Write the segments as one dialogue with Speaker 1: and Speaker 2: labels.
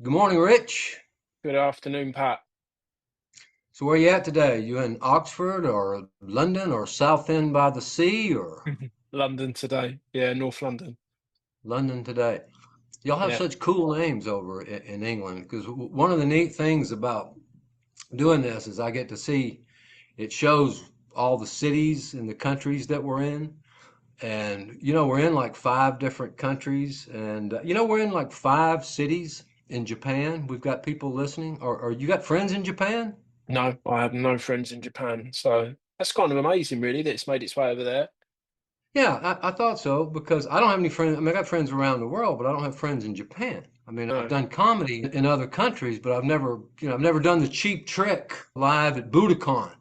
Speaker 1: Good morning, Rich.
Speaker 2: Good afternoon, Pat.
Speaker 1: So where you at today? You in Oxford or London or South End by the Sea or
Speaker 2: London today. Yeah, North London.
Speaker 1: London today? Y'all have
Speaker 2: Yeah.
Speaker 1: such cool names over in England because one of the neat things about doing this is I get to see it shows all the cities and the countries that we're in. And we're in like five different countries and we're in like five cities in Japan. We've got people listening. Or you got friends in Japan?
Speaker 2: No, I have no friends in Japan. So that's kind of amazing, really, that it's made its way over there.
Speaker 1: Yeah, I thought so because I don't have any friends. I mean, I got friends around the world, but I don't have friends in Japan. I mean, I've
Speaker 2: No.
Speaker 1: done comedy in other countries, but I've never done the Cheap Trick live at Budokan.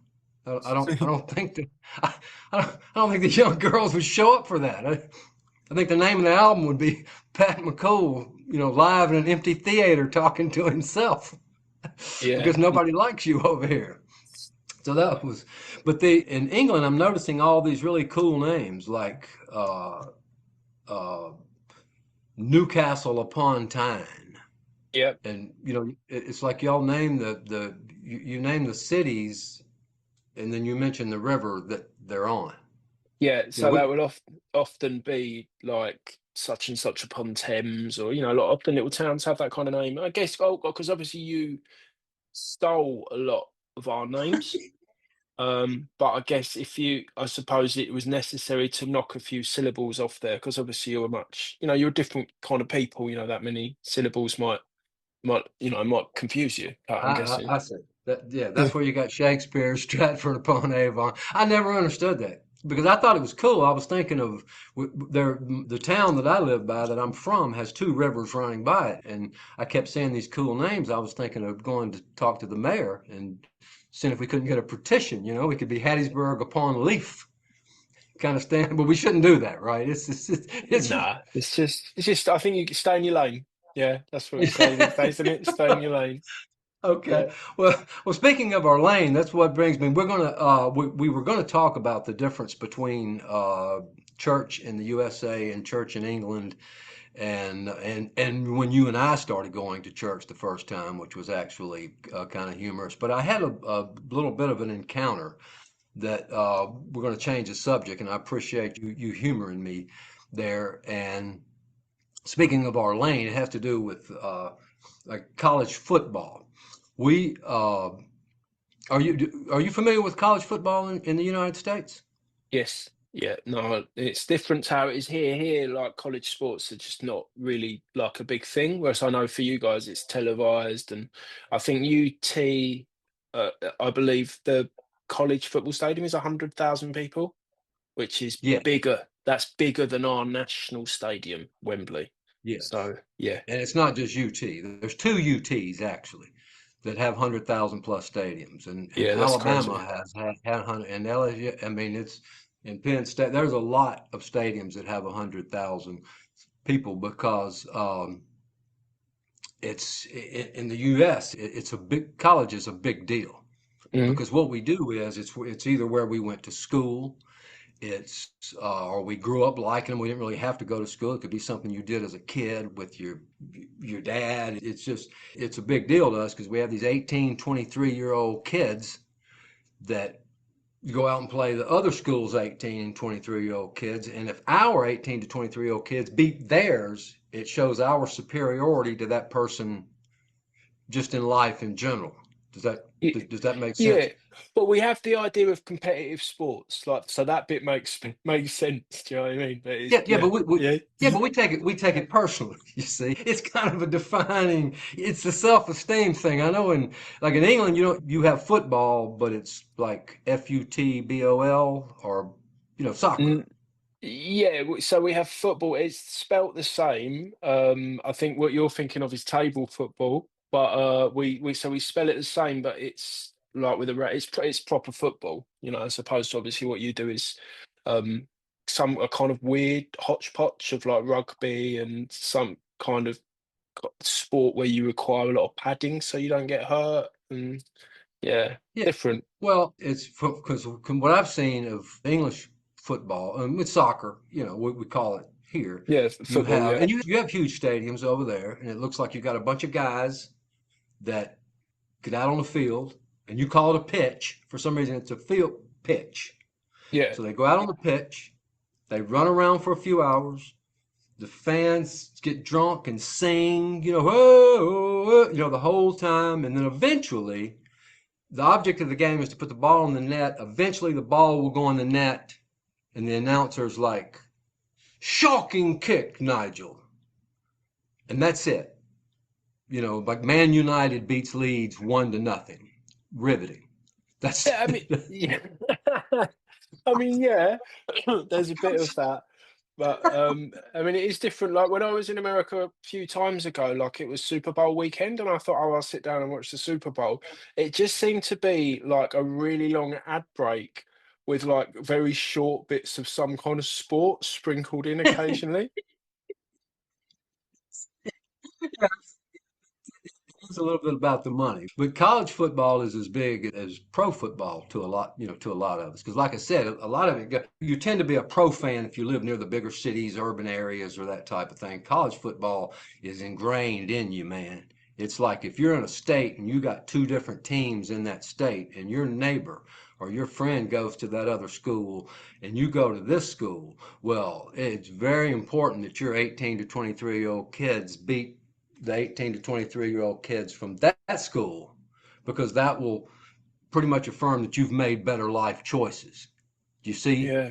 Speaker 1: I don't think that, I, I don't think the young girls would show up for that. I think the name of the album would be Pat McCool, live in an empty theater talking to himself
Speaker 2: Yeah.
Speaker 1: because nobody likes you over here. So that was, but in England, I'm noticing all these really cool names like uh, Newcastle upon Tyne,
Speaker 2: Yeah.
Speaker 1: and it's like y'all name you name the cities, and then you mention the river that they're on.
Speaker 2: Yeah.
Speaker 1: You know,
Speaker 2: So
Speaker 1: we,
Speaker 2: that would often be like such and such upon Thames, or, a lot often little towns have that kind of name. I guess, oh, because obviously you stole a lot of our names. But I guess I suppose it was necessary to knock a few syllables off there because obviously you're a different kind of people. That many syllables might confuse you. I'm guessing.
Speaker 1: I see that. Yeah,
Speaker 2: Yeah.
Speaker 1: that's where you got Shakespeare, Stratford upon Avon. I never understood that because I thought it was cool. I was thinking of the town that I live by, that I'm from, has two rivers running by it, and I kept saying these cool names. I was thinking of going to talk to the mayor and seeing if we couldn't get a petition. We could be Hattiesburg upon Leaf kind of stand, but we shouldn't do that, right? It's
Speaker 2: Nah, it's just. I think you stay in your lane. Yeah, that's what we say these days, isn't it? Stay in your lane.
Speaker 1: Okay.
Speaker 2: Yeah.
Speaker 1: Well, speaking of our lane, that's what brings me. We were gonna talk about the difference between church in the USA and church in England, and when you and I started going to church the first time, which was actually kind of humorous. But I had a little bit of an encounter that we're going to change the subject, and I appreciate you humoring me there. And speaking of our lane, it has to do with like college football. We are you familiar with college football in the United States?
Speaker 2: Yes. Yeah. No, it's different to how it is here. Here, like college sports are just not really like a big thing. Whereas I know for you guys, it's televised, and I think UT, I believe the college football stadium is 100,000 people, which is
Speaker 1: Yes,
Speaker 2: bigger. That's bigger than our national stadium, Wembley.
Speaker 1: yes.
Speaker 2: So yeah,
Speaker 1: And it's not just UT. There's two UTs actually that have 100,000 plus stadiums, and
Speaker 2: yeah, that's
Speaker 1: Alabama
Speaker 2: crazy.
Speaker 1: had 100, and LSU. I mean, it's in Penn State. There's a lot of stadiums that have 100,000 people because in the U.S. It's a big college is a big deal
Speaker 2: Mm.
Speaker 1: because what we do is it's either where we went to school, it's or we grew up liking them. We didn't really have to go to school. It could be something you did as a kid with your dad. It's a big deal to us because we have these 18, 23-year-old kids that go out and play the other school's 18 and 23-year-old kids. And if our 18 to 23-year-old kids beat theirs, it shows our superiority to that person just in life in general. Does that
Speaker 2: Y-
Speaker 1: does that make sense?
Speaker 2: Yeah, but we have the idea of competitive sports, like so that bit makes sense. Do you know what I mean? But it's
Speaker 1: Yeah, yeah, but
Speaker 2: yeah,
Speaker 1: we take it personally. You see, it's kind of a defining. It's a self-esteem thing. I know in England, you have football, but it's like FUTBOL or soccer.
Speaker 2: Mm, yeah. So we have football. It's spelt the same. I think what you're thinking of is table football, but we spell it the same, but it's like with it's proper football. As opposed to obviously what you do is um a kind of weird hodgepodge of like rugby and some kind of sport where you require a lot of padding so you don't get hurt. And yeah,
Speaker 1: Yeah.
Speaker 2: different.
Speaker 1: Well, it's because what I've seen of English football, with soccer, we call it. here,
Speaker 2: Yeah,
Speaker 1: you
Speaker 2: football.
Speaker 1: have,
Speaker 2: Yeah,
Speaker 1: and you have huge stadiums over there, and it looks like you got a bunch of guys that get out on the field, and you call it a pitch. For some reason, it's a field pitch.
Speaker 2: yeah,
Speaker 1: So they go out on the pitch, they run around for a few hours. The fans get drunk and sing, whoa, whoa, the whole time, and then eventually, the object of the game is to put the ball in the net. Eventually, the ball will go in the net, and the announcer's like, "Shocking kick, Nigel," and that's it. Like Man United beats Leeds 1-0. Riveting. That's
Speaker 2: yeah. I mean, yeah. I mean, yeah. There's a bit of that. But I mean, it is different. Like when I was in America a few times ago, like it was Super Bowl weekend, and I thought, oh, I'll sit down and watch the Super Bowl. It just seemed to be like a really long ad break with like very short bits of some kind of sport sprinkled in occasionally.
Speaker 1: It's a little bit about the money, but college football is as big as pro football to a lot, to a lot of us. Because, like I said, a lot of it, you tend to be a pro fan if you live near the bigger cities, urban areas, or that type of thing. College football is ingrained in you, man. It's like if you're in a state and you got two different teams in that state, and your neighbor or your friend goes to that other school and you go to this school, well, it's very important that your 18 to 23-year-old kids beat the 18 to 23-year-old kids from that school, because that will pretty much affirm that you've made better life choices. You see?
Speaker 2: Yeah.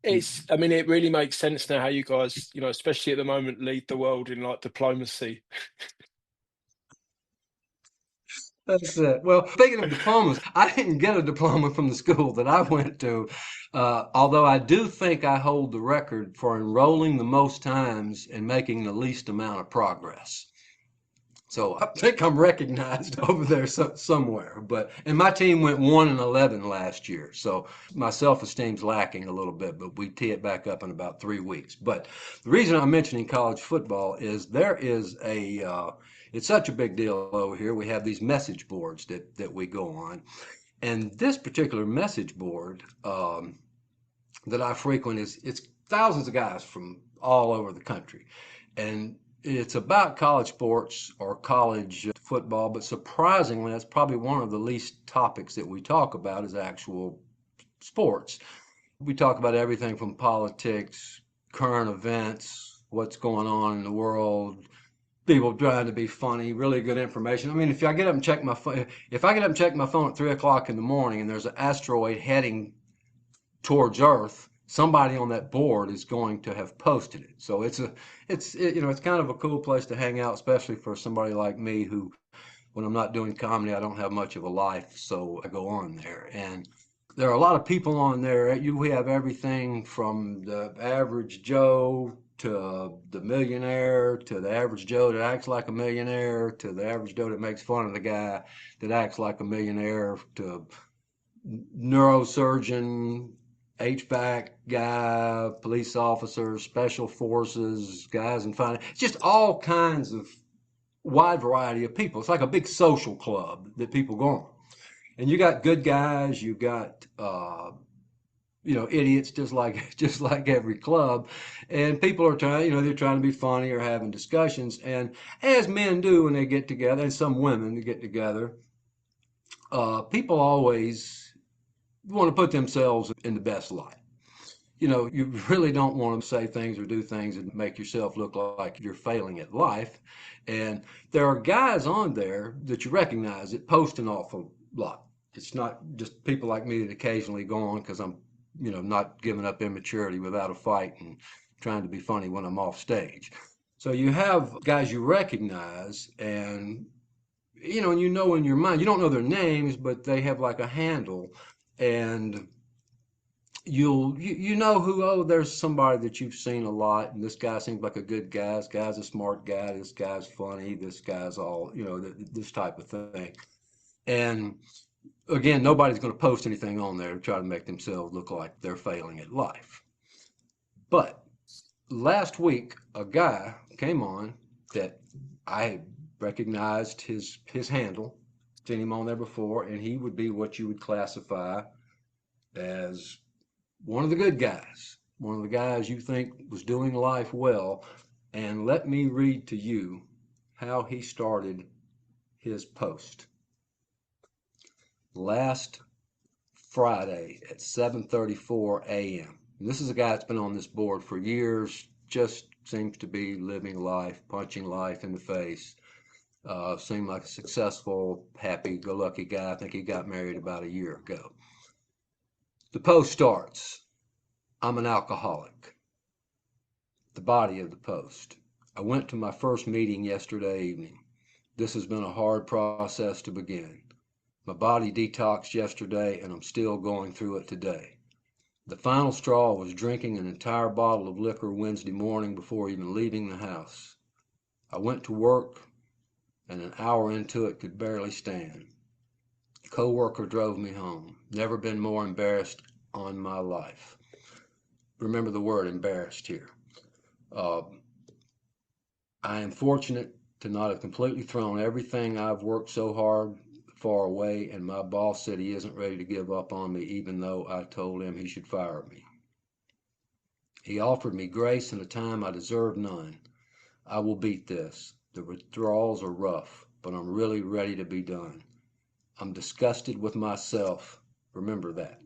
Speaker 2: I mean, it really makes sense now how you guys, especially at the moment, lead the world in like diplomacy.
Speaker 1: That's it. Well, speaking of diplomas, I didn't get a diploma from the school that I went to, although I do think I hold the record for enrolling the most times and making the least amount of progress. So I think I'm recognized over there somewhere. And my team went 1-11 last year, so my self-esteem's lacking a little bit. But we tee it back up in about 3 weeks. But the reason I'm mentioning college football is there is it's such a big deal over here. We have these message boards that we go on, and this particular message board that I frequent it's thousands of guys from all over the country, and it's about college sports or college football. But surprisingly, that's probably one of the least topics that we talk about is actual sports. We talk about everything from politics, current events, what's going on in the world, people trying to be funny, really good information. I mean, if I get up and check my phone, if I get up and check my phone at 3 o'clock in the morning and there's an asteroid heading towards Earth, somebody on that board is going to have posted it. So it's kind of a cool place to hang out, especially for somebody like me who, when I'm not doing comedy, I don't have much of a life, so I go on there. And there are a lot of people on there. We have everything from the average Joe to the millionaire to the average Joe that acts like a millionaire to the average Joe that makes fun of the guy that acts like a millionaire to neurosurgeon, HVAC guy, police officers, special forces, guys in finance, just all kinds of wide variety of people. It's like a big social club that people go on. And you got good guys, you got idiots, just like every club, and people are trying, they're trying to be funny or having discussions, and as men do when they get together, and some women get together, people always want to put themselves in the best light. You really don't want to say things or do things and make yourself look like you're failing at life. And there are guys on there that you recognize that post an awful lot. It's not just people like me that occasionally go on because I'm, not giving up immaturity without a fight and trying to be funny when I'm off stage. So you have guys you recognize, and in your mind, you don't know their names, but they have like a handle, and you know who, oh, there's somebody that you've seen a lot, and this guy seems like a good guy, this guy's a smart guy, this guy's funny, this guy's all, this type of thing. And again, nobody's going to post anything on there to try to make themselves look like they're failing at life. But last week a guy came on that I recognized his handle, seen him on there before, and he would be what you would classify as one of the good guys. one of the guys you think was doing life well, and let me read to you how he started his post. Last Friday at 7:34 a.m. This is a guy that's been on this board for years, just seems to be living life, punching life in the face. Seemed like a successful, happy-go-lucky guy. I think he got married about a year ago. The post starts, I'm an alcoholic. The body of the post. I went to my first meeting yesterday evening. This has been a hard process to begin. My body detoxed yesterday and I'm still going through it today. The final straw was drinking an entire bottle of liquor Wednesday morning before even leaving the house. I went to work and an hour into it could barely stand. A coworker drove me home. Never been more embarrassed on my life. Remember the word embarrassed here. Uh, I am fortunate to not have completely thrown everything I've worked so hard far away, and my boss said he isn't ready to give up on me, even though I told him he should fire me. He offered me grace in a time I deserved none. I will beat this. The withdrawals are rough, but I'm really ready to be done. I'm disgusted with myself. Remember that.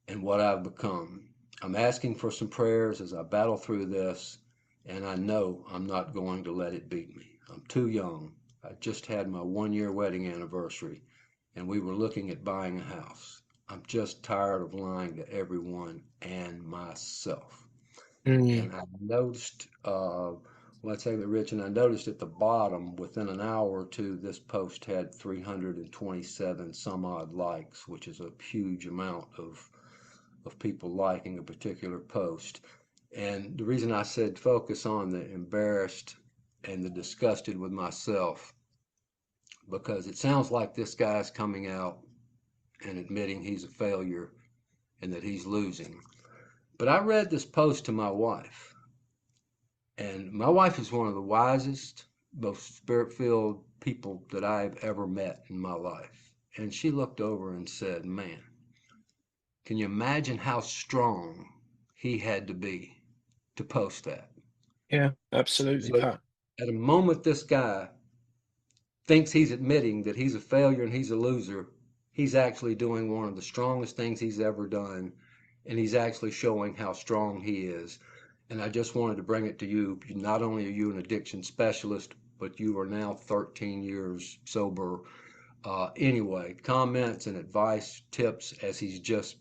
Speaker 1: And what I've become. I'm asking for some prayers as I battle through this, and I know I'm not going to let it beat me. I'm too young. I just had my 1 year wedding anniversary, and we were looking at buying a house. I'm just tired of lying to everyone and myself.
Speaker 2: Mm,
Speaker 1: And I noticed, let's say that Rich, and I noticed at the bottom within an hour or two, this post had 327 some odd likes, which is a huge amount of people liking a particular post. And the reason I said focus on the embarrassed and the disgusted with myself, because it sounds like this guy's coming out and admitting he's a failure and that he's losing. But I read this post to my wife, and my wife is one of the wisest, most spirit filled people that I've ever met in my life. And she looked over and said, Man, can you imagine how strong he had to be to post that?
Speaker 2: yeah, absolutely,
Speaker 1: So
Speaker 2: Pat.
Speaker 1: at a moment this guy thinks he's admitting that he's a failure and he's a loser, he's actually doing one of the strongest things he's ever done. And he's actually showing how strong he is. And I just wanted to bring it to you. Not only are you an addiction specialist, but you are now 13 years sober. Anyway, comments and advice, tips as he's just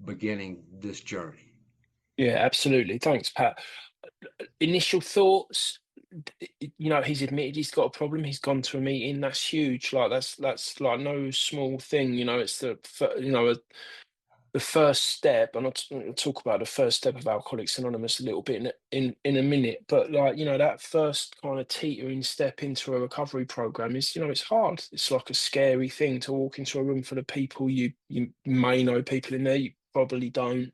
Speaker 1: beginning this journey.
Speaker 2: Yeah, absolutely. Thanks, Pat. Initial thoughts. He's admitted he's got a problem. He's gone to a meeting. That's huge. Like that's like no small thing. It's the first step, and I'll talk about the first step of Alcoholics Anonymous a little bit in a minute. But like that first kind of teetering step into a recovery program is it's hard. It's like a scary thing to walk into a room full of people. You may know people in there, you probably don't.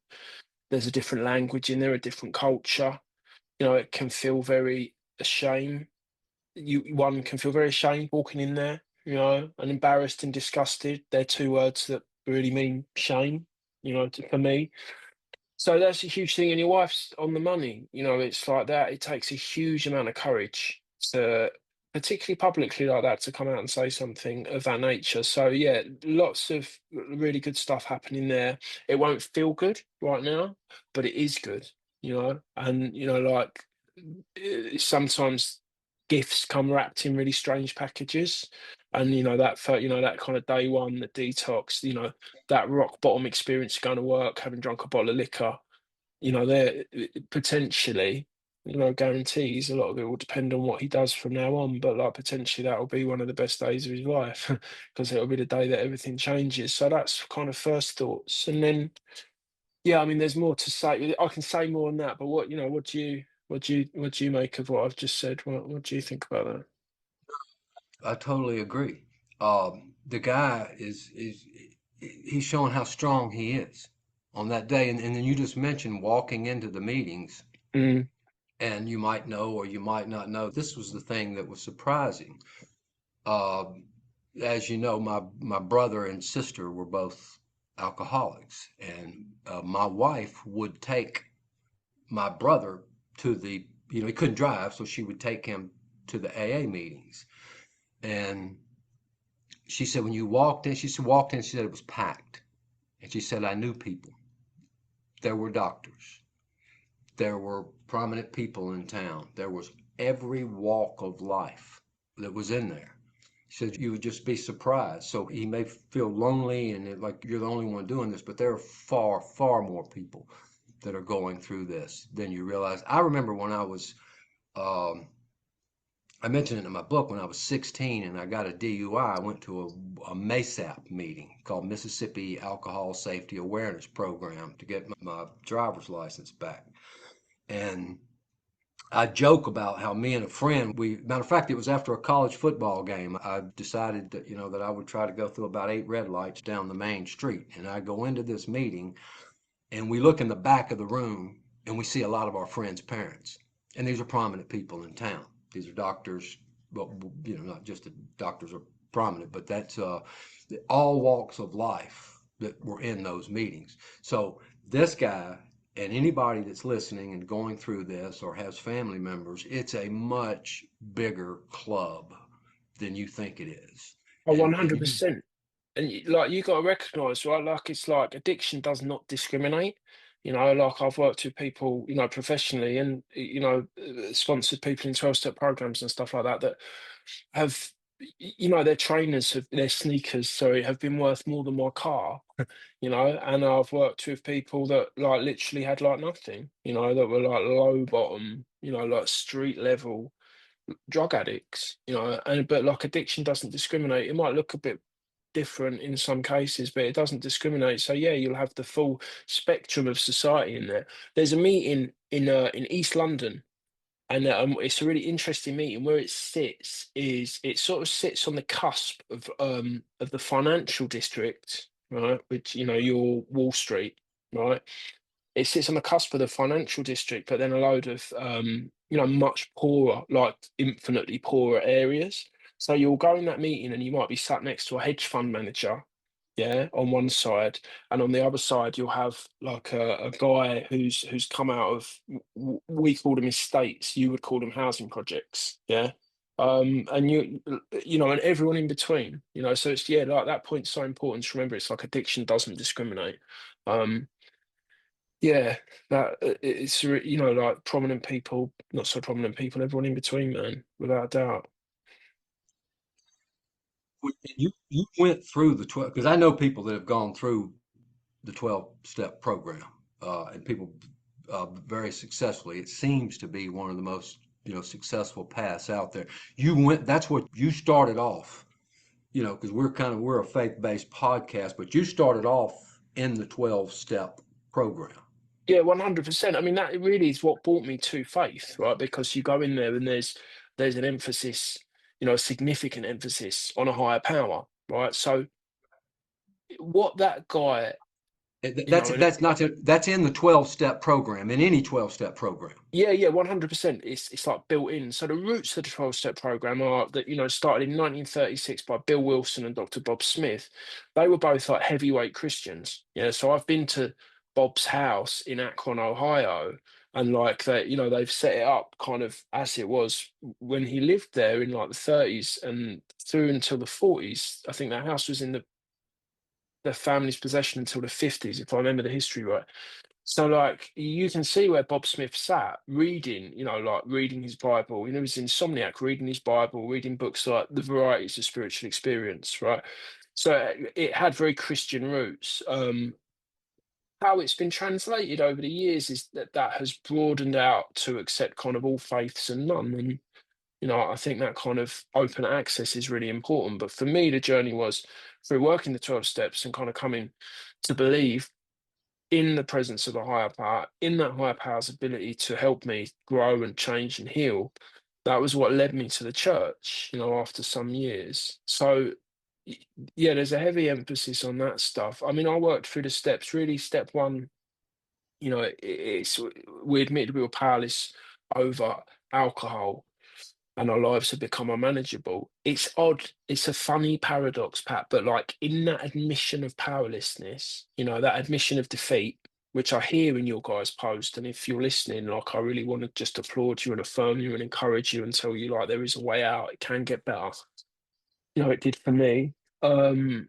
Speaker 2: There's a different language in there, a different culture. It can feel very ashamed. One can feel very ashamed walking in there, and embarrassed and disgusted. They're two words that really mean shame, for me. So that's a huge thing, and your wife's on the money. It's like that. It takes a huge amount of courage to, particularly publicly like that, to come out and say something of that nature. So yeah, lots of really good stuff happening there. It won't feel good right now, but it is good, and like sometimes gifts come wrapped in really strange packages. And that kind of day one, the detox, that rock bottom experience of going to work, having drunk a bottle of liquor, there potentially, guarantees a lot of it will depend on what he does from now on. But like potentially that will be one of the best days of his life because it'll be the day that everything changes. So that's kind of first thoughts. And then yeah, I mean there's more to say. I can say more on that, but what do you make of what I've just said? What do you think about that?
Speaker 1: I totally agree. The guy is he's showing how strong he is on that day, and then you just mentioned walking into the meetings,
Speaker 2: Mm,
Speaker 1: and you might know or you might not know. This was the thing that was surprising. Uh, as you know, my brother and sister were both alcoholics, and my wife would take my brother to the, he couldn't drive, so she would take him to the AA meetings. And she said, when you walked in, she said it was packed. And she said, I knew people. There were doctors. There were prominent people in town. There was every walk of life that was in there. He said you would just be surprised. So he may feel lonely and like you're the only one doing this, but there are far, far more people that are going through this than you realize. I remember when um, I mentioned it in my book, when I was 16 and I got a DUI, I went to a MASAP meeting called Mississippi Alcohol Safety Awareness Program to get my driver's license back. And I joke about how me and a friend, matter of fact, it was after a college football game. I decided that, that I would try to go through about 8 red lights down the main street. And I go into this meeting and we look in the back of the room and we see a lot of our friends' parents. And these are prominent people in town. These are doctors, well, not just the doctors are prominent, but that's all walks of life that were in those meetings. So this guy and anybody that's listening and going through this or has family members, it's a much bigger club than you think it is.
Speaker 2: Oh,
Speaker 1: And you,
Speaker 2: 100%. And like you got to recognize, right? Like it's like addiction does not discriminate. Like I've worked with people, professionally, and sponsored people in 12-step programs and stuff like that that have, their trainers have their sneakers, sorry, have been worth more than my car. And I've worked with people that like literally had like nothing, that were like low bottom, like street level drug addicts, and but like addiction doesn't discriminate. It might look a bit different in some cases, but it doesn't discriminate. So yeah, you'll have the full spectrum of society in there. There's a meeting in East London, and it's a really interesting meeting. Where it sits is it sort of sits on the cusp of the financial district, right? Which your Wall Street, right? It sits on the cusp of the financial district, but then a load of much poorer, like infinitely poorer areas. So you'll go in that meeting and you might be sat next to a hedge fund manager, yeah, on one side, and on the other side you'll have like a guy who's come out of we call them estates, you would call them housing projects, yeah. And and everyone in between, so it's yeah, like that point's so important to remember. It's like addiction doesn't discriminate. Um, yeah, that like prominent people, not so prominent people, everyone in between, man, without a doubt.
Speaker 1: you went through the 12, because I know people that have gone through the 12-step program, and people very successfully. It seems to be one of the most, successful paths out there. That's what you started off, because we're a faith-based podcast, but you started off in the 12-step program.
Speaker 2: Yeah, 100%. I mean, that really is what brought me to faith, right? Because you go in there and there's an emphasis, a significant emphasis on a higher power, right? So what that guy,
Speaker 1: That's
Speaker 2: and
Speaker 1: that's in the 12-step program, in any 12-step program.
Speaker 2: yeah, yeah, 100%. It's like built in. So the roots of the 12-step program are that, started in 1936 by Bill Wilson and Dr. Bob Smith. They were both like heavyweight Christians. Yeah. So I've been to Bob's house in Akron, Ohio, and like that, they've set it up kind of as it was when he lived there in like the 30s and through until the 40s. I think that house was in the family's possession until the 50s, if I remember the history right. So like you can see where Bob Smith sat reading, like reading his Bible. He was insomniac, reading his Bible, reading books like The Varieties of Spiritual Experience, right? So it had very Christian roots. How it's been translated over the years is that has broadened out to accept kind of all faiths and none. And I think that kind of open access is really important. But for me, the journey was through working the 12 steps and kind of coming to believe in the presence of a higher power, in that higher power's ability to help me grow and change and heal. That was what led me to the church, after some years. So, y- yeah, there's a heavy emphasis on that stuff. I mean, I worked through the steps. Really, step one, it's we admitted we were powerless over alcohol and our lives had become unmanageable. It's odd. It's a funny paradox, Pat, but like in that admission of powerlessness, that admission of defeat, which I hear in your guys' post. And if you're listening, like I really want to just applaud you and affirm you and encourage you and tell you like there is a way out. It can get better. You know, it did for me. Um,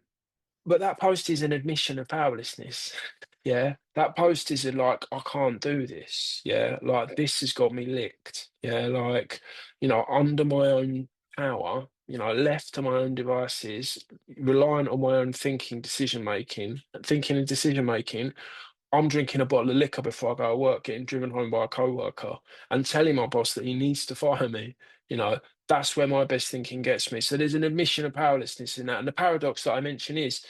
Speaker 2: but that post is an admission of powerlessness. Yeah. That post is a, like, I can't do this. Yeah. Like this has got me licked. Yeah. Like, under my own power, left to my own devices, reliant on my own thinking and decision making. I'm drinking a bottle of liquor before I go to work, getting driven home by a coworker, and telling my boss that he needs to fire me. You know, that's where my best thinking gets me. So there's an admission of powerlessness in that. And the paradox that I mention is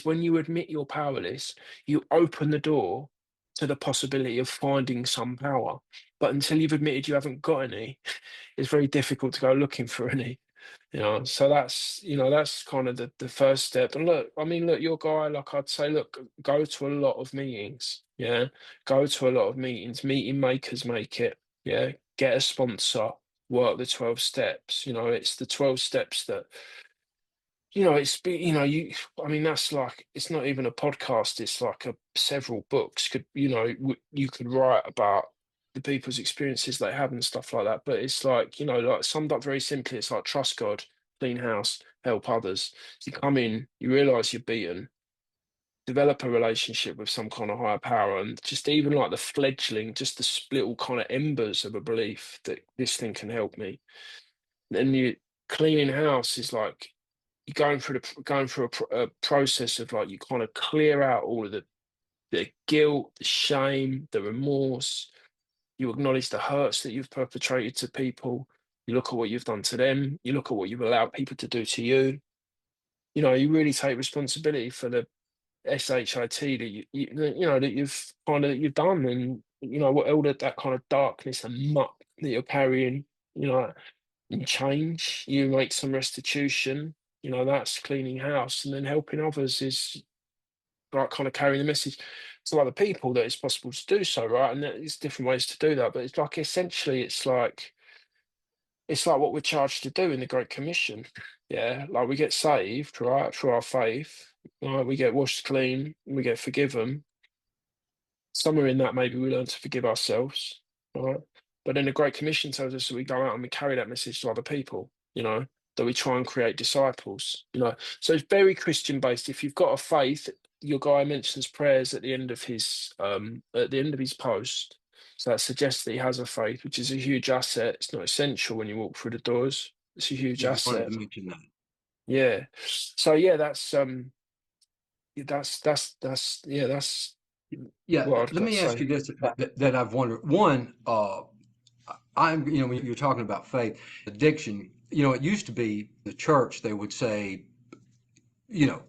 Speaker 2: when you admit you're powerless, you open the door to the possibility of finding some power. But until you've admitted you haven't got any, it's very difficult to go looking for any. So that's kind of the first step. And look, I mean, look, your guy, like I'd say, look, go to a lot of meetings. Yeah. Go to a lot of meetings. Meeting makers make it. Yeah. Get a sponsor, work the 12 steps. It's the 12 steps that, I mean, that's like, it's not even a podcast, it's like several books you could write about the people's experiences they have and stuff like that. But it's like, like summed up very simply, it's like trust God, clean house, help others. You come in, you realize you're beaten, develop a relationship with some kind of higher power, and just even like the fledgling, just the little kind of embers of a belief that this thing can help me. Then you cleaning house is like, you're going through a process of like you kind of clear out all of the guilt, the shame, the remorse. You acknowledge the hurts that you've perpetrated to people. You look at what you've done to them. You look at what you've allowed people to do to you. You really take responsibility for the shit that you've done, and what all that kind of darkness and muck that you're carrying. You know, and change, you make some restitution, that's cleaning house. And then helping others is like kind of carrying the message to other people that it's possible to do so, right? And there's different ways to do that. But it's like essentially it's like what we're charged to do in the Great Commission. Yeah. Like we get saved, right, through our faith. Right? We get washed clean, we get forgiven. Somewhere in that, maybe we learn to forgive ourselves, right? But then the Great Commission tells us that we go out and we carry that message to other people, that we try and create disciples. So it's very Christian based. If you've got a faith, your guy mentions prayers at the end of his post. So that suggests that he has a faith, which is a huge asset. It's not essential when you walk through the doors. It's a huge
Speaker 1: Yeah, I wanted
Speaker 2: asset.
Speaker 1: to mention that.
Speaker 2: Yeah. So yeah, that's
Speaker 1: Yeah,
Speaker 2: what I've
Speaker 1: let
Speaker 2: got to
Speaker 1: me ask
Speaker 2: say.
Speaker 1: you this that I've wondered. One, when you're talking about faith, addiction, it used to be the church, they would say, you know,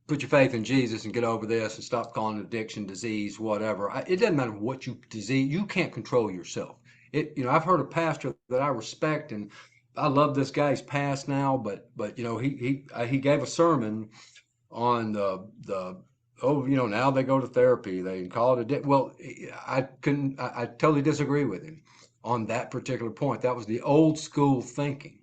Speaker 1: put your faith in Jesus and get over this and stop calling it addiction, disease, whatever. It doesn't matter what disease, you can't control yourself. I've heard a pastor that I respect and I love this guy. He's passed now, but he gave a sermon on the oh, now they go to therapy, they call it well, I totally disagree with him on that particular point. That was the old school thinking.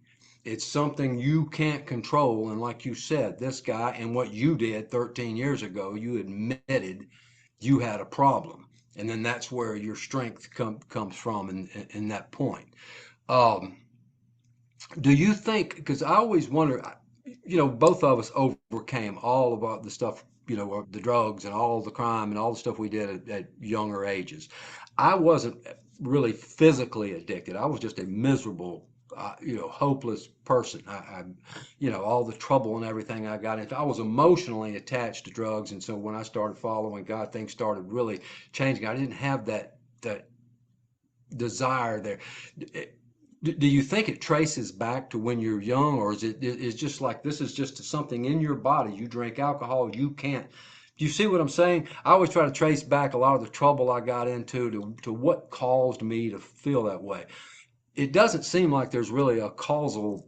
Speaker 1: It's something you can't control, and like you said, this guy and what you did 13 years ago, you admitted you had a problem, and then that's where your strength comes from in that point. um, do you think, because I always wonder, both of us overcame all about the stuff, the drugs and all the crime and all the stuff we did at younger ages. I wasn't really physically addicted. I was just a miserable, hopeless person. All the trouble and everything I got into. I was emotionally attached to drugs, and so when I started following God, things started really changing. I didn't have that desire there. Do you think it traces back to when you're young, or is just like this is just something in your body? You drink alcohol, you can't. Do you see what I'm saying? I always try to trace back a lot of the trouble I got into to what caused me to feel that way. It doesn't seem like there's really a causal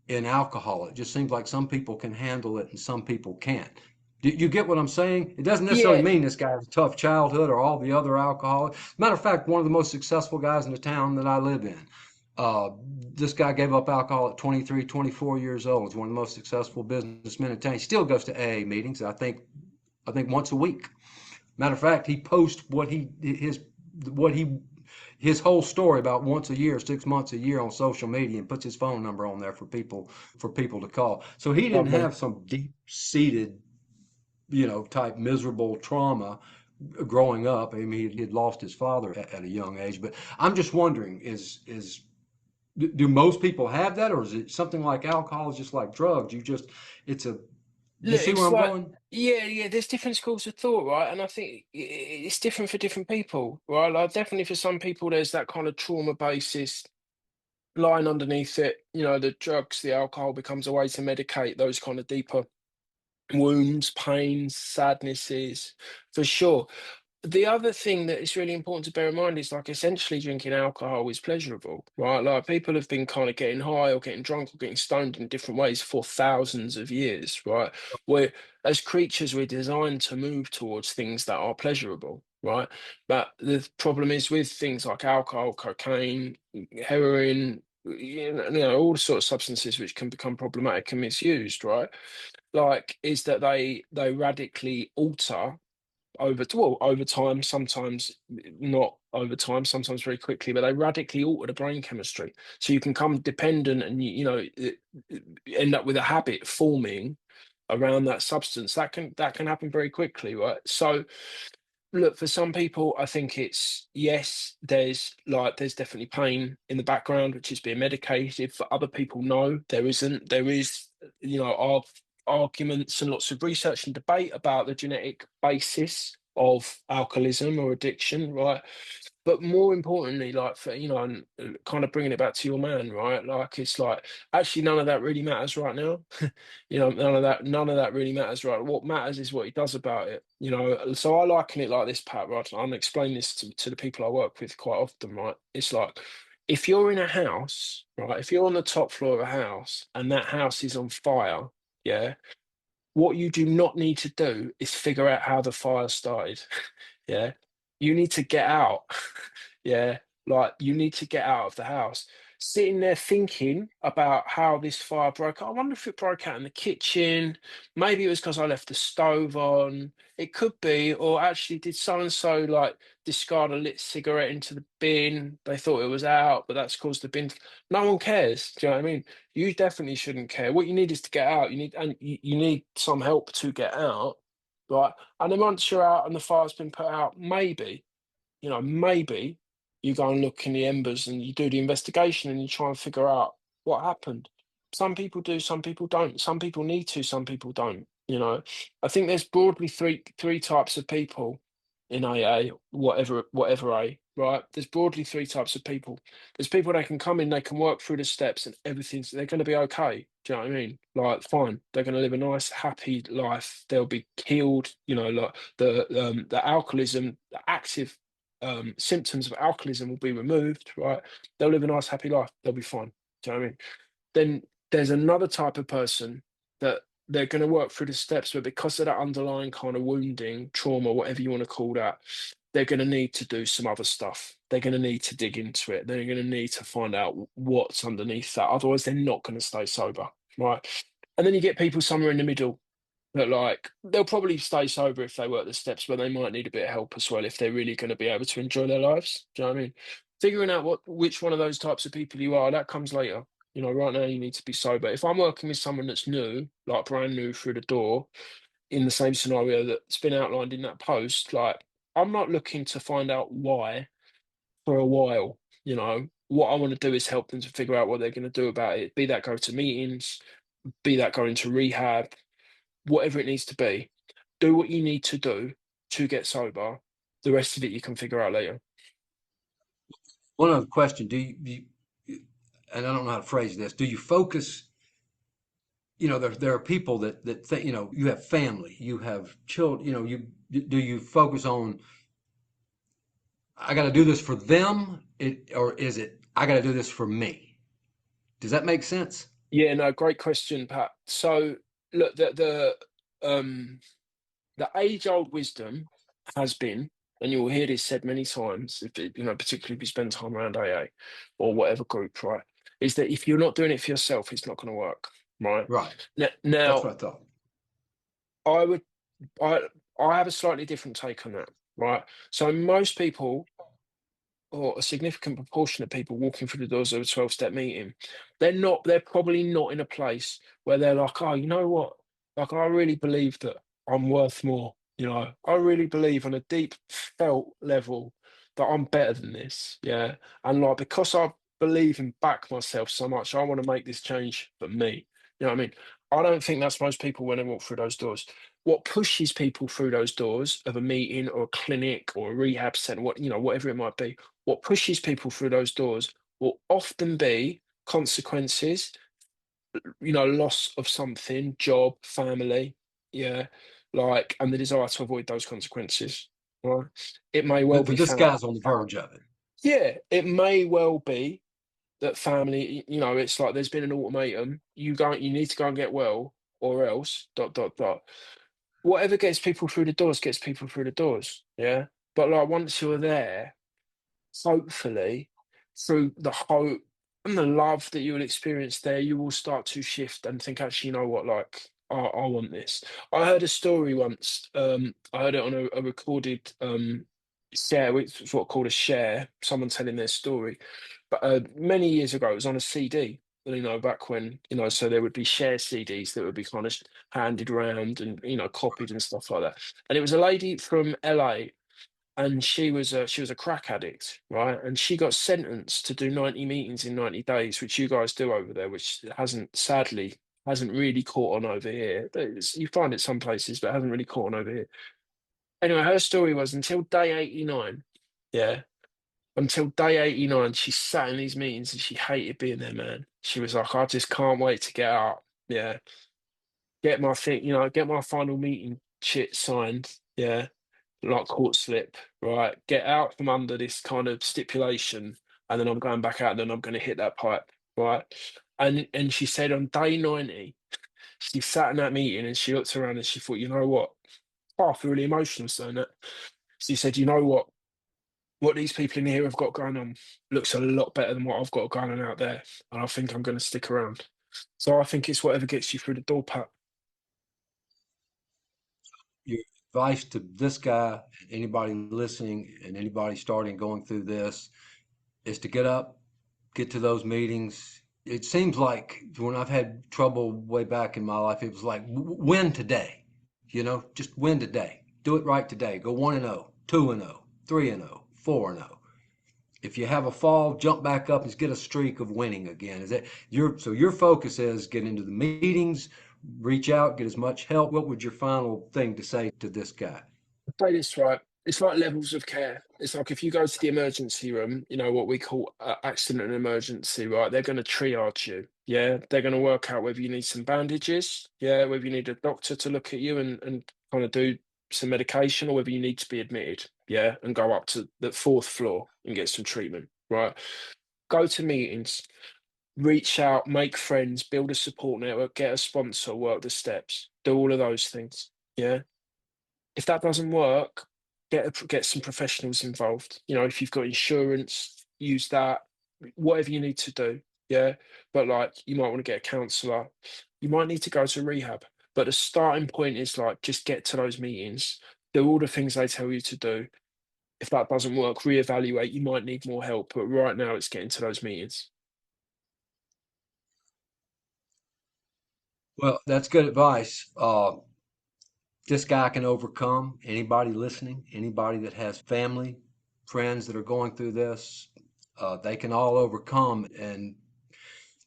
Speaker 1: in alcohol. It just seems like some people can handle it and some people can't. Do you get what I'm saying? It doesn't necessarily
Speaker 2: Yeah,
Speaker 1: mean this guy has a tough childhood or all the other alcoholics. Matter of fact, one of the most successful guys in the town that I live in, uh, this guy gave up alcohol at 23, 24 years old. He's one of the most successful businessmen in town. He still goes to AA meetings, I think once a week. Matter of fact, he posts what he his whole story about once a year, 6 months a year on social media, and puts his phone number on there for people to call. So he didn't
Speaker 2: Lovely.
Speaker 1: have some deep seated, type miserable trauma growing up. I mean, he'd lost his father at a young age. But I'm just wondering, do most people have that, or is it something like alcohol is just like drugs? It's a, you
Speaker 2: Look,
Speaker 1: see where
Speaker 2: it's
Speaker 1: I'm
Speaker 2: like,
Speaker 1: going?
Speaker 2: yeah, there's different schools of thought, right? And I think it's different for different people, right? Like, definitely for some people, there's that kind of trauma basis lying underneath it. You know, the drugs, the alcohol becomes a way to medicate those kind of deeper wounds, pains, sadnesses, for sure. The other thing that is really important to bear in mind is like essentially drinking alcohol is pleasurable, right? Like people have been kind of getting high or getting drunk or getting stoned in different ways for thousands of years, right? We're as creatures, we're designed to move towards things that are pleasurable, right? But the problem is with things like alcohol, cocaine, heroin, all the sort of substances which can become problematic and misused, right? Like, is that they radically alter over time, sometimes not over time, sometimes very quickly, but they radically alter the brain chemistry. So you can become dependent and end up with a habit forming around that substance. That can happen very quickly, right? So look, for some people, I think it's yes, there's definitely pain in the background, which is being medicated. For other people, no, there isn't. There is, arguments and lots of research and debate about the genetic basis of alcoholism or addiction, right? But more importantly, like for and kind of bringing it back to your man, right? Like it's like actually none of that really matters right now. None of that really matters, right? What matters is what he does about it. So I liken it like this, Pat, right? I'm explaining this to the people I work with quite often, right? It's like if you're in a house, right? If you're on the top floor of a house and that house is on fire, yeah, what you do not need to do is figure out how the fire started. Yeah. You need to get out. Yeah. Like you need to get out of the house. Sitting there thinking about how this fire broke out. I wonder if it broke out in the kitchen. Maybe it was because I left the stove on. It could be, or actually, did so and so like discard a lit cigarette into the bin? They thought it was out, but that's caused the bin. No one cares. Do you know what I mean? You definitely shouldn't care. What you need is to get out. You need some help to get out, right? And then once you're out and the fire's been put out, maybe you go and look in the embers and you do the investigation and you try and figure out what happened. Some people do, some people don't. Some people need to, some people don't. I think there's broadly three types of people in AA, whatever A, right? There's broadly three types of people. There's people that can come in, they can work through the steps and they're going to be okay. Do you know what I mean? Like, fine, they're going to live a nice, happy life. They'll be healed. Like the alcoholism, the active symptoms of alcoholism will be removed, right? They'll live a nice, happy life. They'll be fine. Do you know what I mean? Then there's another type of person that they're going to work through the steps, but because of that underlying kind of wounding, trauma, whatever you want to call that, they're going to need to do some other stuff. They're going to need to dig into it. They're going to need to find out what's underneath that. Otherwise, they're not going to stay sober, right? And then you get people somewhere in the middle but like they'll probably stay sober if they work the steps, but they might need a bit of help as well if they're really going to be able to enjoy their lives. Do you know what I mean? Figuring out which one of those types of people you are, that comes later. Right now you need to be sober. If I'm working with someone that's new, like brand new through the door, in the same scenario that's been outlined in that post, like I'm not looking to find out why for a while. What I want to do is help them to figure out what they're going to do about it. Be that go to meetings, be that going to rehab, whatever it needs to be, do what you need to do to get sober. The rest of it you can figure out later.
Speaker 1: One other question: and I don't know how to phrase this. Do you focus? There are people that think, you have family, you have children. Do you focus on, I got to do this for them, or is it I got to do this for me? Does that make sense?
Speaker 2: Yeah, no, great question, Pat. So look, um the age-old wisdom has been, and you will hear this said many times, particularly if you spend time around AA or whatever group, right? Is that if you're not doing it for yourself, it's not going to work, right?
Speaker 1: Right. That's
Speaker 2: Now,
Speaker 1: what I thought.
Speaker 2: I would I I have a slightly different take on that, right? So most people, or a significant proportion of people walking through the doors of a 12-step meeting, they're probably not in a place where they're like, oh, you know what? Like, I really believe that I'm worth more. I really believe on a deep felt level that I'm better than this. Yeah. And like, because I believe and back myself so much, I want to make this change for me. You know what I mean? I don't think that's most people when they walk through those doors. What pushes people through those doors of a meeting or a clinic or a rehab center, whatever it might be, what pushes people through those doors will often be consequences, loss of something, job, family, yeah, like, and the desire to avoid those consequences. Right? It may well
Speaker 1: But
Speaker 2: be
Speaker 1: this guy's on the verge of it.
Speaker 2: yeah, it may well be that family, it's like there's been an ultimatum. You need to go and get well, or else dot dot dot. Whatever gets people through the doors gets people through the doors. Yeah. But like once you're there, hopefully, through the hope and the love that you will experience there, you will start to shift and think, actually, you know what, like, I want this. I heard a story once. I heard it on a recorded share, which is what called a share, someone telling their story. But many years ago, it was on a CD. Back when, so there would be share CDs that would be kind of handed around and, copied and stuff like that. And it was a lady from LA, and she was a crack addict, right? And she got sentenced to do 90 meetings in 90 days, which you guys do over there, which hasn't really caught on over here. You find it some places, but it hasn't really caught on over here. Anyway, her story was until day 89, yeah. Until day 89, she sat in these meetings and she hated being there, man. She was like, I just can't wait to get out. Yeah. Get my thing, get my final meeting shit signed. Yeah, like court slip, right? Get out from under this kind of stipulation, and then I'm going back out, and then I'm going to hit that pipe, right? And she said on day 90, she sat in that meeting and she looked around and she thought, you know what? Oh, I feel really emotional saying that. She said, you know what? What these people in here have got going on looks a lot better than what I've got going on out there, and I think I'm going to stick around. So I think it's whatever gets you through the door, Pat.
Speaker 1: Your advice to this guy, anybody listening, and anybody starting going through this is to get up, get to those meetings. It seems like when I've had trouble way back in my life, it was like win today. Just win today. Do it right today. Go 1-0, 2-0, 3-0, 4-0. If you have a fall, jump back up and get a streak of winning again. Is that your focus is get into the meetings, reach out, get as much help. What would your final thing to say to this guy?
Speaker 2: Play this right. It's like levels of care. It's like if you go to the emergency room, what we call accident and emergency, right? They're going to triage you. Yeah. They're going to work out whether you need some bandages. Yeah. Whether you need a doctor to look at you and kind of do some medication, or whether you need to be admitted. Yeah. And go up to the fourth floor and get some treatment. Right. Go to meetings, reach out, make friends, build a support network, get a sponsor, work the steps, do all of those things. Yeah. If that doesn't work, get some professionals involved. If you've got insurance, use that. Whatever you need to do, yeah. But like, you might want to get a counsellor. You might need to go to rehab. But the starting point is like just get to those meetings, do all the things they tell you to do. If that doesn't work, reevaluate. You might need more help. But right now, it's getting to those meetings.
Speaker 1: Well, that's good advice. This guy can overcome. Anybody listening, anybody that has family, friends that are going through this, they can all overcome. And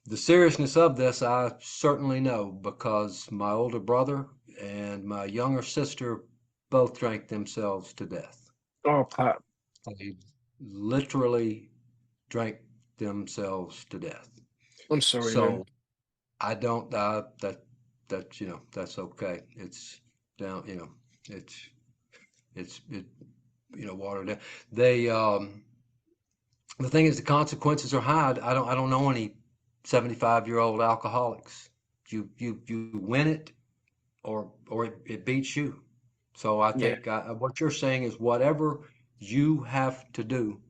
Speaker 1: the seriousness of this, I certainly know because my older brother and my younger sister both drank themselves to death.
Speaker 2: Oh, Pat,
Speaker 1: They literally drank themselves to death.
Speaker 2: I'm sorry, man.
Speaker 1: So I don't, that, that's okay. It's down, it's, it, watered down. They, the thing is, the consequences are high. I don't know any 75-year-old alcoholics. You win it or it beats you. So I
Speaker 2: Yeah,
Speaker 1: think what you're saying is whatever you have to do,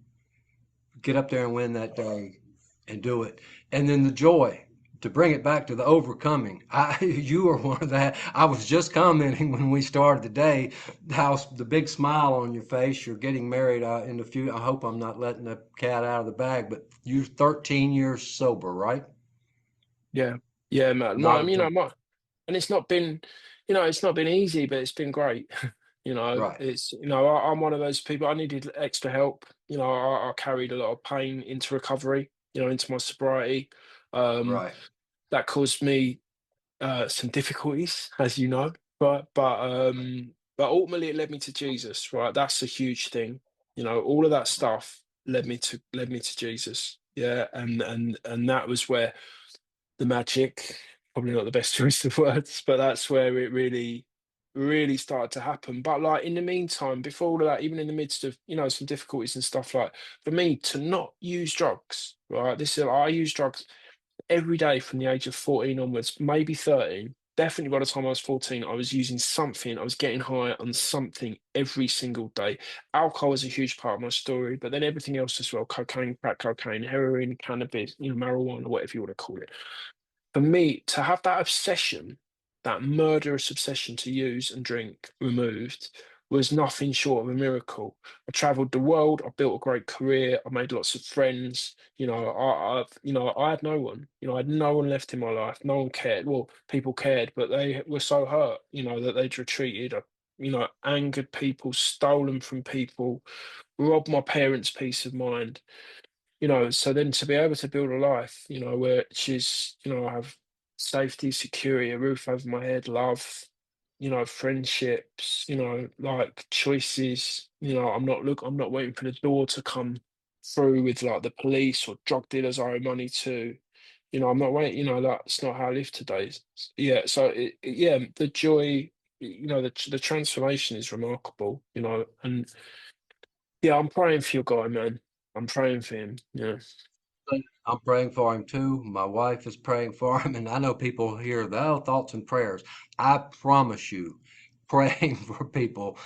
Speaker 1: get up there and win that day and do it. And then the joy. to bring it back to the overcoming, you were one of that. I was just commenting when we started the day how the big smile on your face. You're getting married in the future. I hope I'm not letting the cat out of the bag, but you're 13 years sober, right?
Speaker 2: Yeah, yeah, man.
Speaker 1: Not a drink.
Speaker 2: And it's not been, it's not been easy, but it's been great.
Speaker 1: Right,
Speaker 2: I'm one of those people. I needed extra help. I carried a lot of pain into recovery. Into my sobriety. Um,
Speaker 1: right,
Speaker 2: that caused me some difficulties, as you know. But ultimately, it led me to Jesus. Right, that's a huge thing. All of that stuff led me to Jesus. Yeah, and that was where the magic, probably not the best choice of words, but that's where it really, really started to happen. But like in the meantime, before all of that, even in the midst of, some difficulties and stuff, like for me to not use drugs, right? I use drugs every day from the age of 14 onwards, maybe 13. Definitely by the time I was 14, I was using something. I was getting high on something every single day. Alcohol is a huge part of my story, but then everything else as well: cocaine, crack cocaine, heroin, cannabis, marijuana, whatever you want to call it. For me to have that obsession, that murderous obsession to use and drink removed, was nothing short of a miracle. I traveled the world, I built a great career, I made lots of friends. I had no one. I had no one left in my life. No one cared. Well, people cared, but they were so hurt, that they'd retreated. Angered people, stolen from people, robbed my parents' peace of mind. So then to be able to build a life, which is, I have safety, security, a roof over my head, love, friendships, like choices. I'm not waiting for the door to come through with like the police or drug dealers I owe money to. I'm not waiting, that's not how I live today. Yeah, so yeah, the joy, the transformation is remarkable, and yeah, I'm praying for your guy, man. I'm praying for him. Yeah.
Speaker 1: I'm praying for him too. My wife is praying for him, and I know people hear the thoughts and prayers. I promise you, praying for people,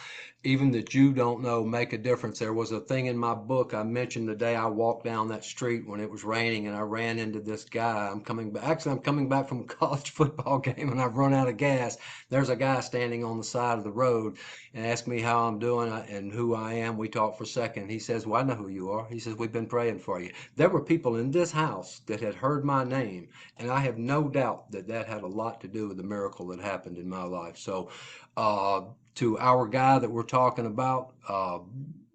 Speaker 1: even that you don't know, make a difference. There was a thing in my book I mentioned the day I walked down that street when it was raining, and I ran into this guy. I'm coming back. Actually, I'm coming back from a college football game, and I've run out of gas. There's a guy standing on the side of the road and asked me how I'm doing and who I am. We talked for a second. He says, "Well, I know who you are." He says, "We've been praying for you." There were people in this house that had heard my name, and I have no doubt that that had a lot to do with the miracle that happened in my life. So, to our guy that we're talking about,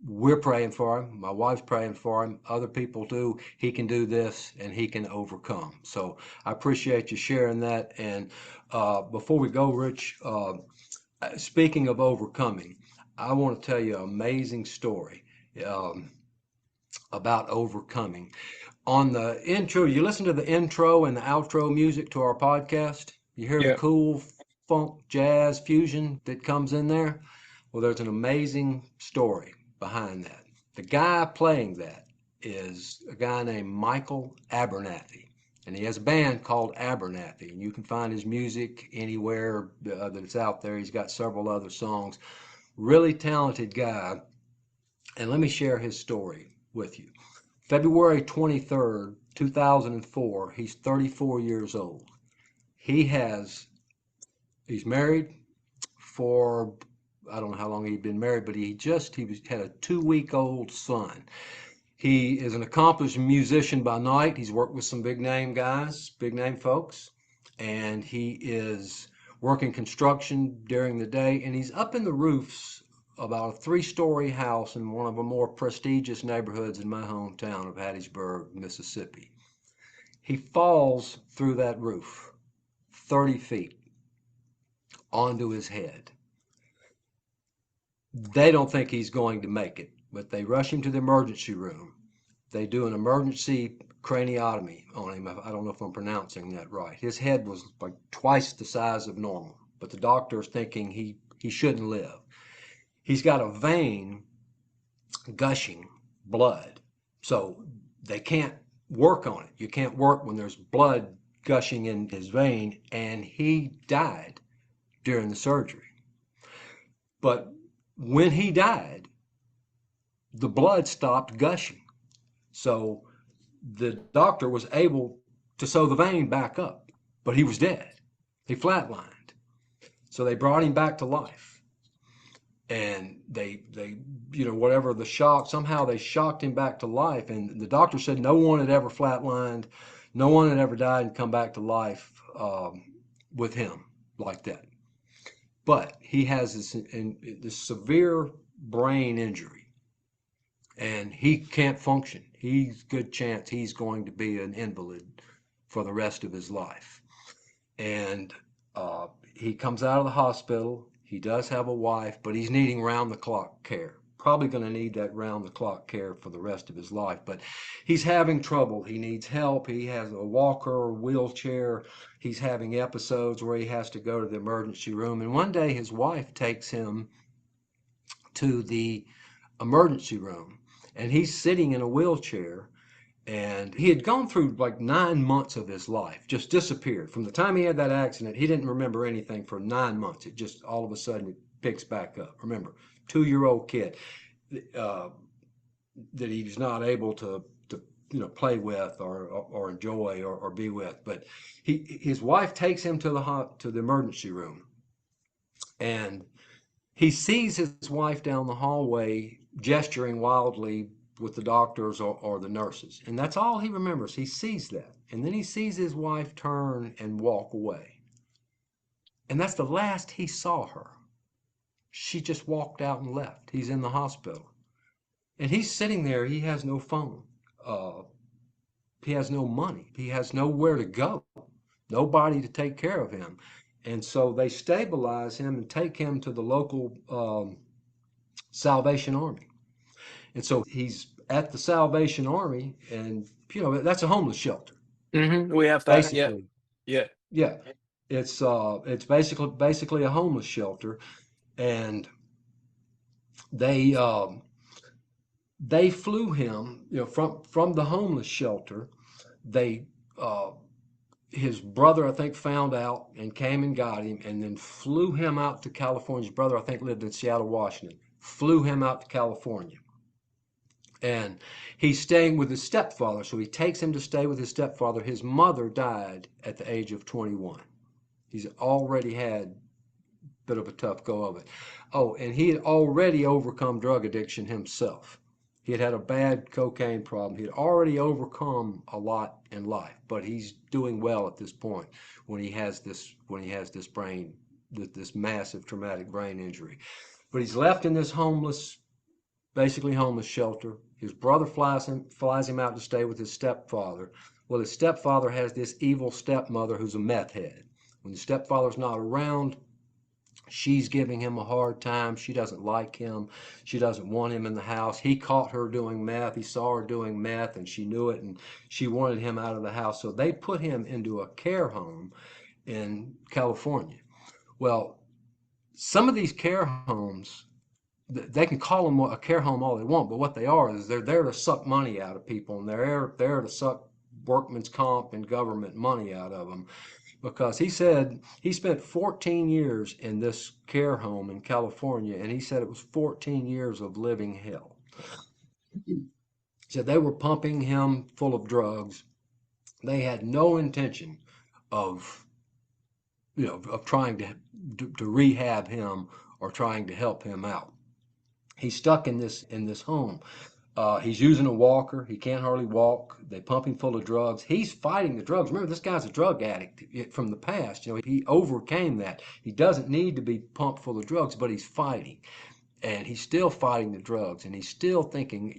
Speaker 1: we're praying for him. My wife's praying for him. Other people do. He can do this and he can overcome. So I appreciate you sharing that. And before we go, Rich, speaking of overcoming, I want to tell you an amazing story um, about overcoming. On the intro, you listen to the intro and the outro music to our podcast. You hear the
Speaker 2: Yeah.
Speaker 1: cool funk, jazz, fusion that comes in there. Well, there's an amazing story behind that. The guy playing that is a guy named Michael Abernathy. And he has a band called Abernathy. And you can find his music anywhere that's out there. He's got several other songs. Really talented guy. And let me share his story with you. February 23rd, 2004, he's 34 years old. He has, he's married for, I don't know how long he'd been married, but had a 2 week old son. He is an accomplished musician by night. He's worked with some big name guys, big name folks, and he is working construction during the day, and he's up in the roofs about a 3 story house in one of the more prestigious neighborhoods in my hometown of Hattiesburg, Mississippi. He falls through that roof 30 feet onto his head. They don't think he's going to make it, but they rush him to the emergency room. They do an emergency craniotomy on him. I don't know if I'm pronouncing that right. His head was like twice the size of normal, but the doctor's thinking he shouldn't live. He's got a vein gushing blood, so they can't work on it. You can't work when there's blood gushing in his vein, and he died during the surgery. But when he died, the blood stopped gushing. So the doctor was able to sew the vein back up, but he was dead. He flatlined. So they brought him back to life, and they whatever the shock, somehow they shocked him back to life. And the doctor said no one had ever flatlined, no one had ever died and come back to life with him like that. But he has this severe brain injury, and he can't function. He's good chance he's going to be an invalid for the rest of his life. And he comes out of the hospital. He does have a wife, but he's needing round the clock care. Probably going to need that round the clock care for the rest of his life. But he's having trouble. He needs help. He has a walker or wheelchair. He's having episodes where he has to go to the emergency room. And one day his wife takes him to the emergency room, and he's sitting in a wheelchair, and he had gone through like 9 months of his life, just disappeared. From the time he had that accident, he didn't remember anything for 9 months. It just all of a sudden it picks back up. Remember, 2-year-old kid uh, that he's not able to play with or enjoy or be with. But his wife takes him to the emergency room, and he sees his wife down the hallway gesturing wildly with the doctors or the nurses. And that's all he remembers. He sees that. And then he sees his wife turn and walk away. And that's the last he saw her. She just walked out and left. He's in the hospital. And he's sitting there. He has no phone. Uh, he has no money. He has nowhere to go. Nobody to take care of him. And so they stabilize him and take him to the local Salvation Army. And so he's at the Salvation Army, and that's a homeless shelter,
Speaker 2: We have that. Yeah.
Speaker 1: basically.
Speaker 2: Yeah.
Speaker 1: Yeah, it's basically a homeless shelter, and they they flew him, from the homeless shelter. They his brother, I think, found out and came and got him, and then flew him out to California. His brother, I think, lived in Seattle, Washington. Flew him out to California. And he's staying with his stepfather, so he takes him to stay with his stepfather. His mother died at the age of 21. He's already had a bit of a tough go of it. Oh, and he had already overcome drug addiction himself. He had had a bad cocaine problem. He had already overcome a lot in life, but he's doing well at this point when he has this this massive traumatic brain injury. But he's left in this basically homeless shelter. His brother flies him out to stay with his stepfather. Well, his stepfather has this evil stepmother who's a meth head. When the stepfather's not around, she's giving him a hard time. She doesn't like him. She doesn't want him in the house. He caught her doing meth. He saw her doing meth, and she knew it, and she wanted him out of the house. So they put him into a care home in California. Well, some of these care homes, they can call them a care home all they want, but what they are is they're there to suck money out of people, and they're there to suck workman's comp and government money out of them. Because he said he spent 14 years in this care home in California, and he said it was 14 years of living hell. He said they were pumping him full of drugs. They had no intention of of trying to rehab him or trying to help him out. He's stuck in this home. He's using a walker. He can't hardly walk. They pump him full of drugs. He's fighting the drugs. Remember, this guy's a drug addict from the past. He overcame that. He doesn't need to be pumped full of drugs, but he's fighting. And he's still fighting the drugs, and he's still thinking,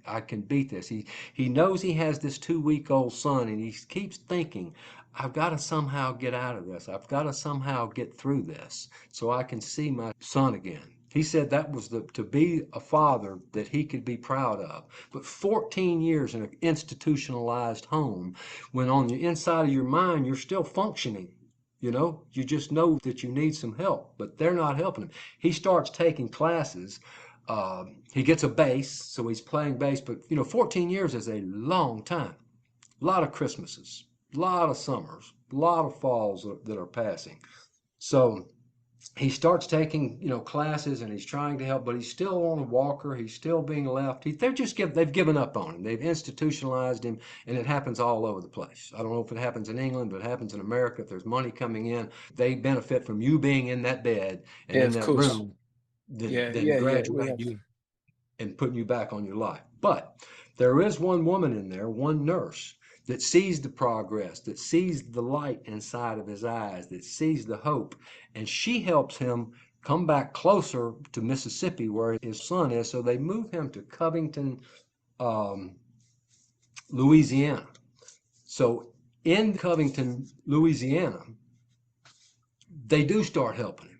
Speaker 1: I can beat this. He knows he has this 2-week-old son, and he keeps thinking, I've got to somehow get out of this. I've got to somehow get through this so I can see my son again. He said that was to be a father that he could be proud of. But 14 years in an institutionalized home, when on the inside of your mind you're still functioning, you just know that you need some help, but they're not helping him. He starts taking classes. He gets a bass, so he's playing bass. But 14 years is a long time. A lot of Christmases, a lot of summers, a lot of falls that are passing. So he starts taking classes, and he's trying to help, but he's still on a walker. He's still being left. They've given up on him. They've institutionalized him, and it happens all over the place. I don't know if it happens in England, but it happens in America. If there's money coming in, they benefit from you being in that bed and
Speaker 2: Yeah,
Speaker 1: in
Speaker 2: of
Speaker 1: that
Speaker 2: course.
Speaker 1: room, than
Speaker 2: Yeah,
Speaker 1: than
Speaker 2: yeah, yeah. We
Speaker 1: graduate
Speaker 2: have.
Speaker 1: you and putting you back on your life. But there is one woman in there, one nurse, that sees the progress, that sees the light inside of his eyes, that sees the hope, and she helps him come back closer to Mississippi where his son is. So they move him to Covington, um, Louisiana. So in Covington, Louisiana, they do start helping him.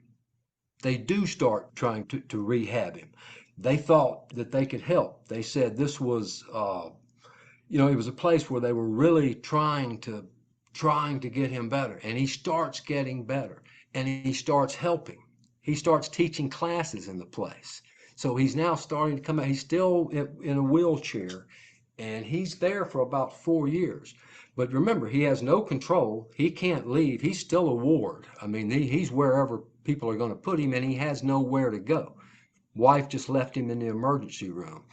Speaker 1: They do start trying to rehab him. They thought that they could help. They said this was it was a place where they were really trying to get him better, and he starts getting better, and he starts helping. He starts teaching classes in the place. So he's now starting to come out. He's still in a wheelchair, and he's there for about 4 years. But remember, he has no control. He can't leave. He's still a ward. I mean, he's wherever people are going to put him, and he has nowhere to go. Wife just left him in the emergency room.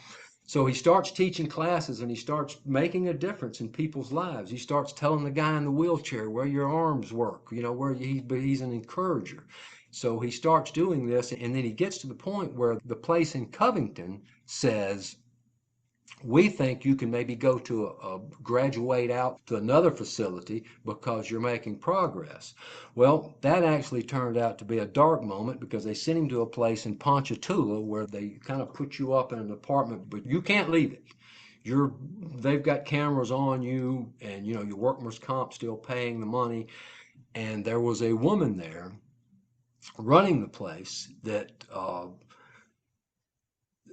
Speaker 1: So he starts teaching classes, and he starts making a difference in people's lives. He starts telling the guy in the wheelchair where your arms work, where he's an encourager. So he starts doing this, and then he gets to the point where the place in Covington says, we think you can maybe go to graduate out to another facility because you're making progress. Well, that actually turned out to be a dark moment because they sent him to a place in Ponchatoula where they kind of put you up in an apartment, but you can't leave it. You're They've got cameras on you, and your workman's comp still paying the money. And there was a woman there running the place that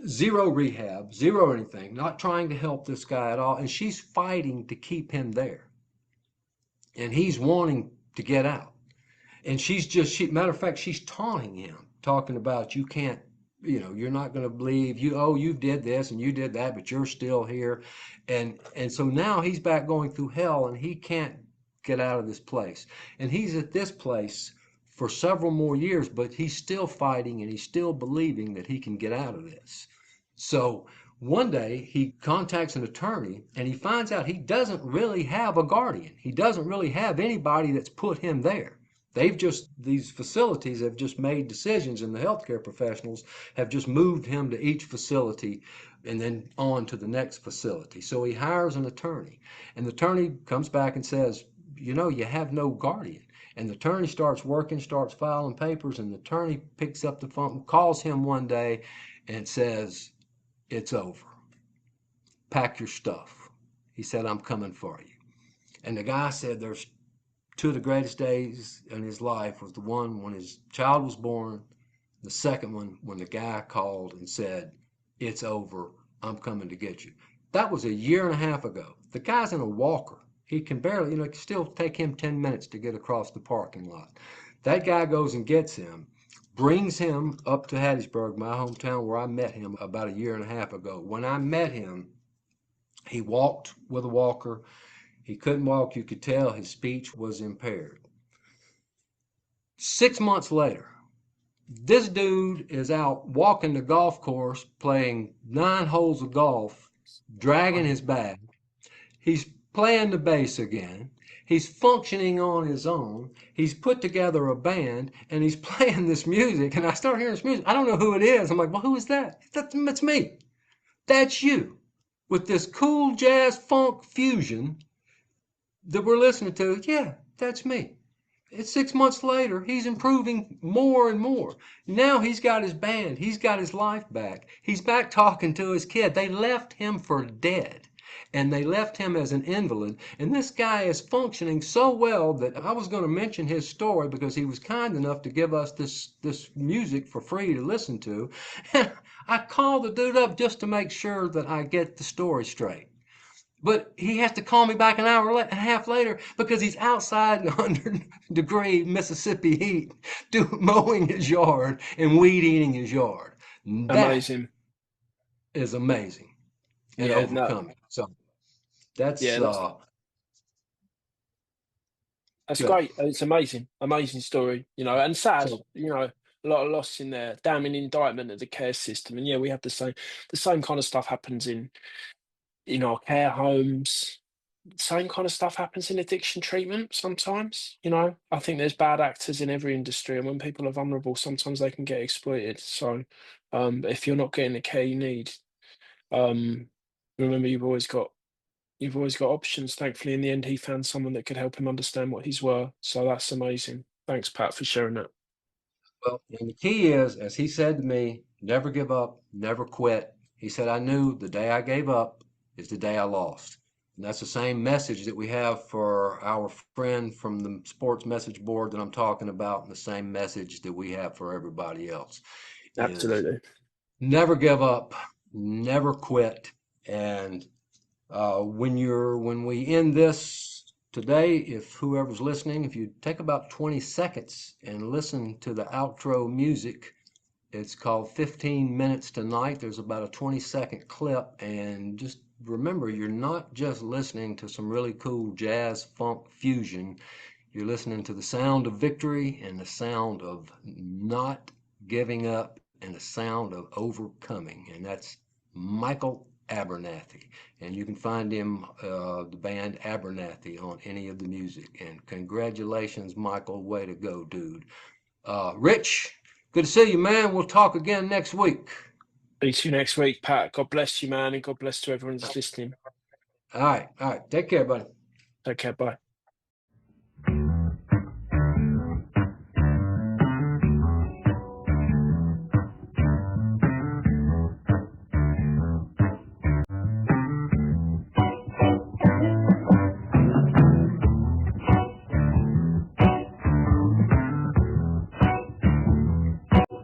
Speaker 1: zero rehab, zero anything, not trying to help this guy at all. And she's fighting to keep him there. And he's wanting to get out. And matter of fact, she's taunting him, talking about you can't, you're not going to believe you did this and you did that, but you're still here. And so now he's back going through hell, and he can't get out of this place. And he's at this place for several more years, but he's still fighting, and he's still believing that he can get out of this. So one day he contacts an attorney, and he finds out he doesn't really have a guardian. He doesn't really have anybody that's put him there. These facilities have just made decisions, and the healthcare professionals have just moved him to each facility and then on to the next facility. So he hires an attorney, and the attorney comes back and says, you have no guardian. And the attorney starts working, starts filing papers, and the attorney picks up the phone, calls him one day, and says, it's over. Pack your stuff. He said, I'm coming for you. And the guy said there's two of the greatest days in his life was the one when his child was born, the second one when the guy called and said, it's over, I'm coming to get you. That was a year and a half ago. The guy's in a walker. He can barely, it can still take him 10 minutes to get across the parking lot. That guy goes and gets him, brings him up to Hattiesburg, my hometown, where I met him about a year and a half ago. When I met him, he walked with a walker. He couldn't walk. You could tell his speech was impaired. 6 months later, this dude is out walking the golf course, playing 9 holes of golf, dragging his bag. He's playing the bass again. He's functioning on his own. He's put together a band, and he's playing this music. And I start hearing this music. I don't know who it is. I'm like, well, who is that? That's me. That's you. With this cool jazz funk fusion that we're listening to, yeah, that's me. It's 6 months later, he's improving more and more. Now he's got his band, he's got his life back. He's back talking to his kid. They left him for dead. And they left him as an invalid. And this guy is functioning so well that I was going to mention his story because he was kind enough to give us this music for free to listen to. And I called the dude up just to make sure that I get the story straight. But he has to call me back an hour and a half later because he's outside in 100-degree Mississippi heat mowing his yard and weed eating his yard. That
Speaker 2: Amazing.
Speaker 1: is amazing and
Speaker 2: Yeah, no,
Speaker 1: overcoming. So that's
Speaker 2: yeah, that's That's
Speaker 1: Good.
Speaker 2: great. It's amazing, amazing story. And sad.
Speaker 1: So,
Speaker 2: A lot of loss in there. Damning indictment of the care system. And yeah, we have the same kind of stuff happens in our care homes. Same kind of stuff happens in addiction treatment sometimes. I think there's bad actors in every industry, and when people are vulnerable, sometimes they can get exploited. So, if you're not getting the care you need, um, remember you've always got options. Thankfully, in the end, he found someone that could help him understand what his were. So that's amazing. Thanks, Pat, for sharing that.
Speaker 1: well, and the key is, as he said to me, never give up, never quit. He said, I knew the day I gave up is the day I lost. And that's the same message that we have for our friend from the sports message board that I'm talking about, and the same message that we have for everybody else is
Speaker 2: Absolutely.
Speaker 1: never give up, never quit. And when we end this today, if whoever's listening, if you take about 20 seconds and listen to the outro music, it's called 15 Minutes Tonight. There's about a 20-second clip, and just remember, you're not just listening to some really cool jazz funk fusion. You're listening to the sound of victory and the sound of not giving up and the sound of overcoming. And that's Michael Abernathy. And you can find him, the band Abernathy, on any of the music. And congratulations, Michael. Way to go, dude. Rich, good to see you, man. We'll talk again next week.
Speaker 2: See you next week, Pat. God bless you, man, and God bless to everyone that's listening.
Speaker 1: All right. All right. Take care, buddy.
Speaker 2: Take care. Bye.